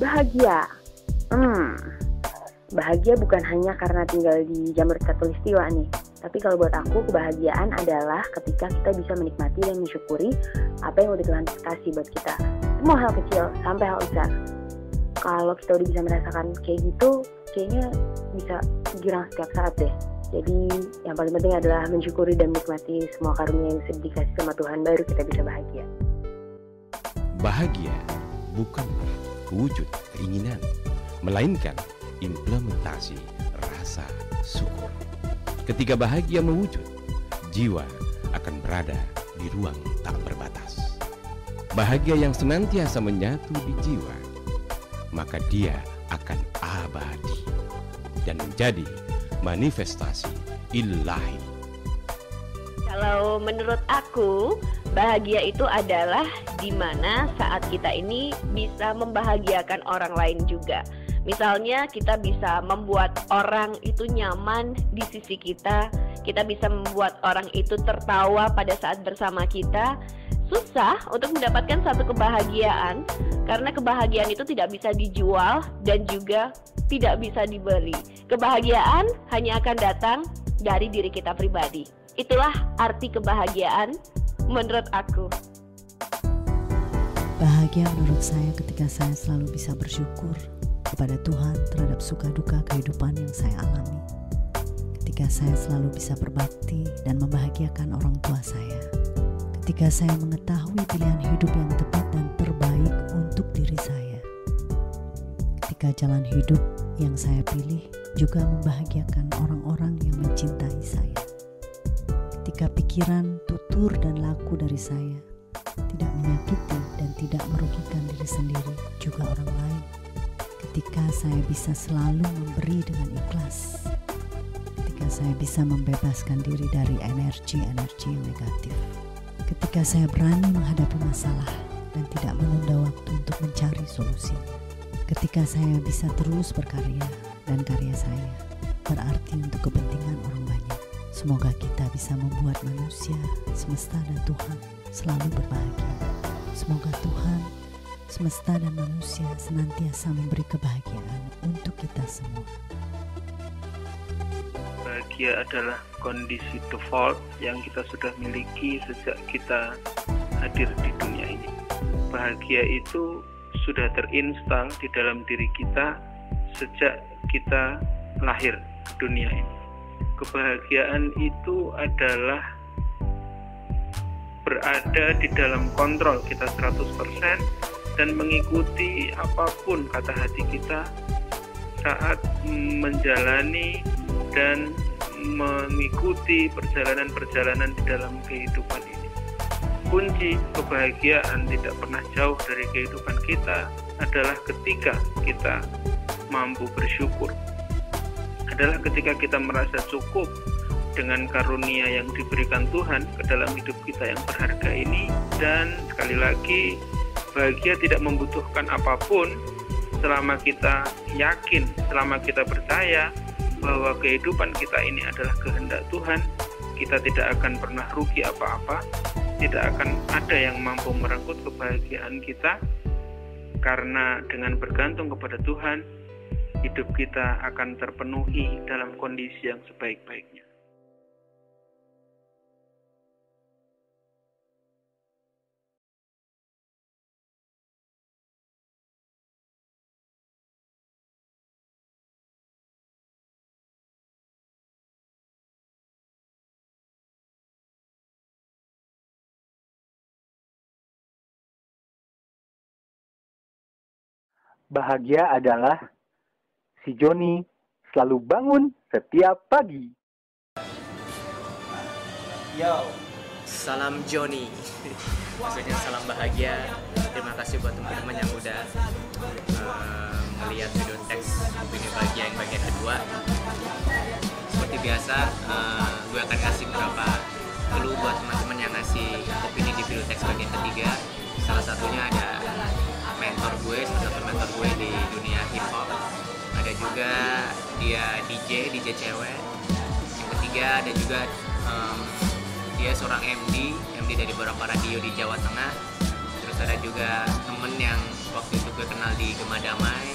Bahagia. Bahagia bukan hanya karena tinggal di Jamur Khatulistiwa nih. Tapi kalau buat aku, kebahagiaan adalah ketika kita bisa menikmati dan mensyukuri apa yang udah Tuhan kasih buat kita. Semua hal kecil sampai hal besar. Kalau kita udah bisa merasakan kayak gitu, kayaknya bisa girang setiap saat deh. Jadi yang paling penting adalah mensyukuri dan menikmati semua karunia yang sudah dikasih sama Tuhan, baru kita bisa bahagia. Bahagia bukanlah wujud keinginan, melainkan implementasi rasa syukur. Ketika bahagia mewujud, jiwa akan berada di ruang tak berbatas. Bahagia yang senantiasa menyatu di jiwa, maka dia akan abadi dan menjadi manifestasi ilahi. Kalau menurut aku, bahagia itu adalah di mana saat kita ini bisa membahagiakan orang lain juga. Misalnya kita bisa membuat orang itu nyaman di sisi kita bisa membuat orang itu tertawa pada saat bersama kita. Susah untuk mendapatkan satu kebahagiaan karena kebahagiaan itu tidak bisa dijual dan juga tidak bisa dibeli. Kebahagiaan hanya akan datang dari diri kita pribadi. Itulah arti kebahagiaan menurut aku. Bahagia menurut saya ketika saya selalu bisa bersyukur kepada Tuhan terhadap suka duka kehidupan yang saya alami. Ketika saya selalu bisa berbakti dan membahagiakan orang tua saya. Ketika saya mengetahui pilihan hidup yang tepat dan terbaik untuk diri saya. Ketika jalan hidup yang saya pilih juga membahagiakan orang-orang yang mencintai saya. Ketika pikiran, tutur, dan laku dari saya tidak menyakiti dan tidak merugikan diri sendiri, juga orang lain. Ketika saya bisa selalu memberi dengan ikhlas. Ketika saya bisa membebaskan diri dari energi-energi yang negatif. Ketika saya berani menghadapi masalah dan tidak menunda waktu untuk mencari solusi. Ketika saya bisa terus berkarya dan karya saya berarti untuk kepentingan orang banyak. Semoga kita bisa membuat manusia, semesta dan Tuhan selalu berbahagia. Semoga Tuhan, semesta dan manusia senantiasa memberi kebahagiaan untuk kita semua. Bahagia adalah kondisi default yang kita sudah miliki sejak kita hadir di dunia ini. Bahagia itu sudah terinstal di dalam diri kita sejak kita lahir ke dunia ini. Kebahagiaan itu adalah berada di dalam kontrol kita 100% dan mengikuti apapun kata hati kita saat menjalani dan mengikuti perjalanan-perjalanan di dalam kehidupan ini. Kunci kebahagiaan tidak pernah jauh dari kehidupan kita adalah ketika kita mampu bersyukur. Adalah ketika kita merasa cukup dengan karunia yang diberikan Tuhan ke dalam hidup kita yang berharga ini. Dan sekali lagi, bahagia tidak membutuhkan apapun selama kita yakin, selama kita percaya bahwa kehidupan kita ini adalah kehendak Tuhan. Kita tidak akan pernah rugi apa-apa, tidak akan ada yang mampu merenggut kebahagiaan kita, karena dengan bergantung kepada Tuhan, hidup kita akan terpenuhi dalam kondisi yang sebaik-baiknya. Bahagia adalah si Joni selalu bangun setiap pagi. Yo, salam Joni. Maksudnya salam bahagia. Terima kasih buat teman-teman yang udah melihat video teks opini bahagia yang bagian kedua. Seperti biasa, gue akan kasih beberapa clue buat teman-teman yang ngasih opini di video teks bagian ketiga. Salah satunya ada mentor gue, salah satu mentor gue di dunia hip hop. Ada juga dia DJ cewek. Yang ketiga ada juga dia seorang MD dari beberapa radio di Jawa Tengah. Terus ada juga temen yang waktu itu gue kenal di Gema Damai.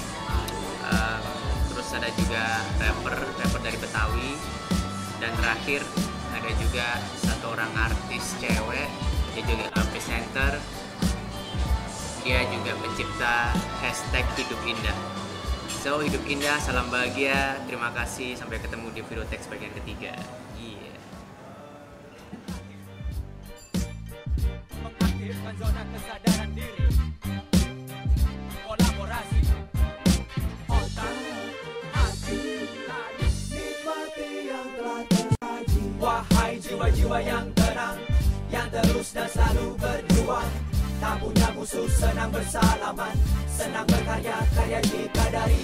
Terus ada juga rapper dari Betawi. Dan terakhir ada juga satu orang artis cewek, dia juga presenter. Dia juga pencipta #hidup indah. So, hidup indah, salam bahagia, terima kasih, sampai ketemu di Videotext bagian ketiga. Mengaktifkan zona kesadaran diri, kolaborasi, otak, hati, nikmati yang telah tersaji. Wahai jiwa-jiwa yang tenang, yang terus dan selalu berjuang, tak punya musuh, senang bersalaman, senang berkarya, karya jika dari